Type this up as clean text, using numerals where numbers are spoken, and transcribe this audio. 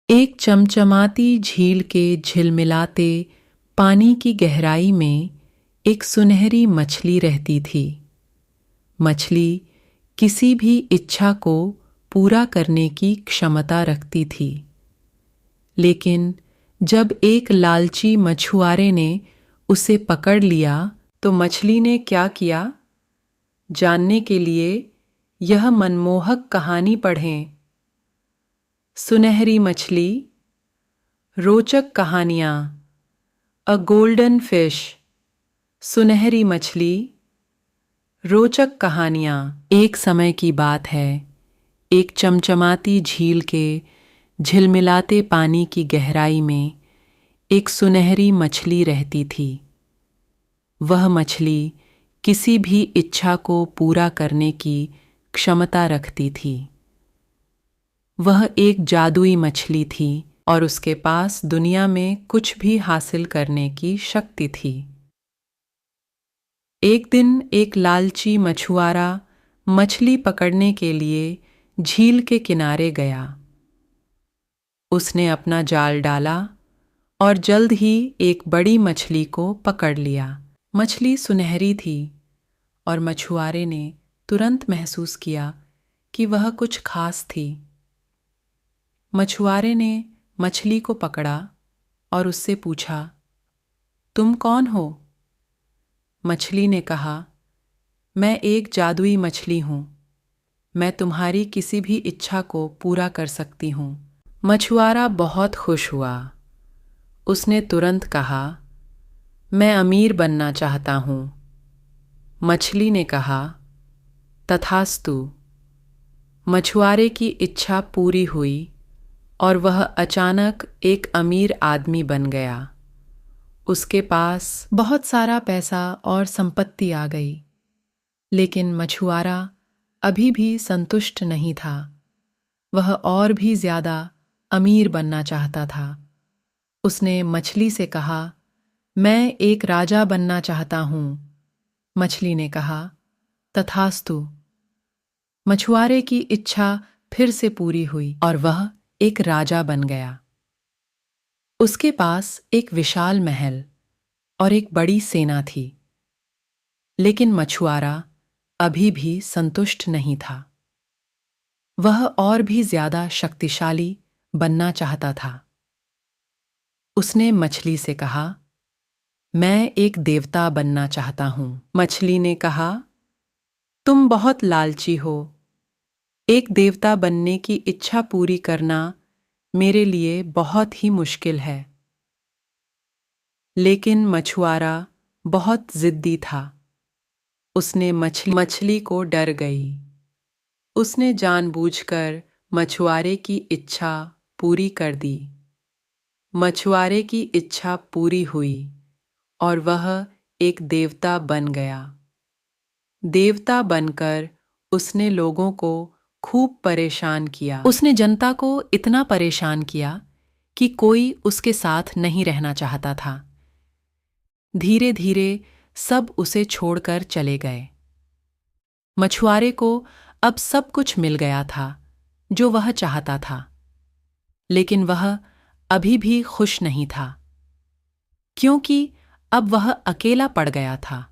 एक चमचमाती झील के झिलमिलाते पानी की गहराई में एक सुनहरी मछली रहती थी। मछली किसी भी इच्छा को पूरा करने की क्षमता रखती थी, लेकिन जब एक लालची मछुआरे ने उसे पकड़ लिया तो मछली ने क्या किया? जानने के लिए यह मनमोहक कहानी पढ़ें। सुनहरी मछली, रोचक कहानियाँ, अ गोल्डन फिश। सुनहरी मछली, रोचक कहानियाँ। एक समय की बात है, एक चमचमाती झील के झिलमिलाते पानी की गहराई में एक सुनहरी मछली रहती थी। वह मछली किसी भी इच्छा को पूरा करने की क्षमता रखती थी। वह एक जादुई मछली थी और उसके पास दुनिया में कुछ भी हासिल करने की शक्ति थी। एक दिन एक लालची मछुआरा मछली पकड़ने के लिए झील के किनारे गया। उसने अपना जाल डाला और जल्द ही एक बड़ी मछली को पकड़ लिया। मछली सुनहरी थी और मछुआरे ने तुरंत महसूस किया कि वह कुछ खास थी। मछुआरे ने मछली को पकड़ा और उससे पूछा, तुम कौन हो? मछली ने कहा, मैं एक जादुई मछली हूँ। मैं तुम्हारी किसी भी इच्छा को पूरा कर सकती हूँ। मछुआरा बहुत खुश हुआ। उसने तुरंत कहा, मैं अमीर बनना चाहता हूँ। मछली ने कहा, तथास्तु। मछुआरे की इच्छा पूरी हुई और वह अचानक एक अमीर आदमी बन गया। उसके पास बहुत सारा पैसा और संपत्ति आ गई, लेकिन मछुआरा अभी भी संतुष्ट नहीं था। वह और भी ज्यादा अमीर बनना चाहता था। उसने मछली से कहा, मैं एक राजा बनना चाहता हूँ। मछली ने कहा, तथास्तु। मछुआरे की इच्छा फिर से पूरी हुई और वह एक राजा बन गया। उसके पास एक विशाल महल और एक बड़ी सेना थी, लेकिन मछुआरा अभी भी संतुष्ट नहीं था। वह और भी ज्यादा शक्तिशाली बनना चाहता था। उसने मछली से कहा, मैं एक देवता बनना चाहता हूँ। मछली ने कहा, तुम बहुत लालची हो। एक देवता बनने की इच्छा पूरी करना मेरे लिए बहुत ही मुश्किल है। लेकिन मछुआरा बहुत जिद्दी था। उसने मछली को डर गई। उसने जानबूझकर मछुआरे की इच्छा पूरी कर दी। मछुआरे की इच्छा पूरी हुई और वह एक देवता बन गया। देवता बनकर उसने लोगों को खूब परेशान किया। उसने जनता को इतना परेशान किया कि कोई उसके साथ नहीं रहना चाहता था। धीरे धीरे सब उसे छोड़कर चले गए। मछुआरे को अब सब कुछ मिल गया था जो वह चाहता था, लेकिन वह अभी भी खुश नहीं था, क्योंकि अब वह अकेला पड़ गया था।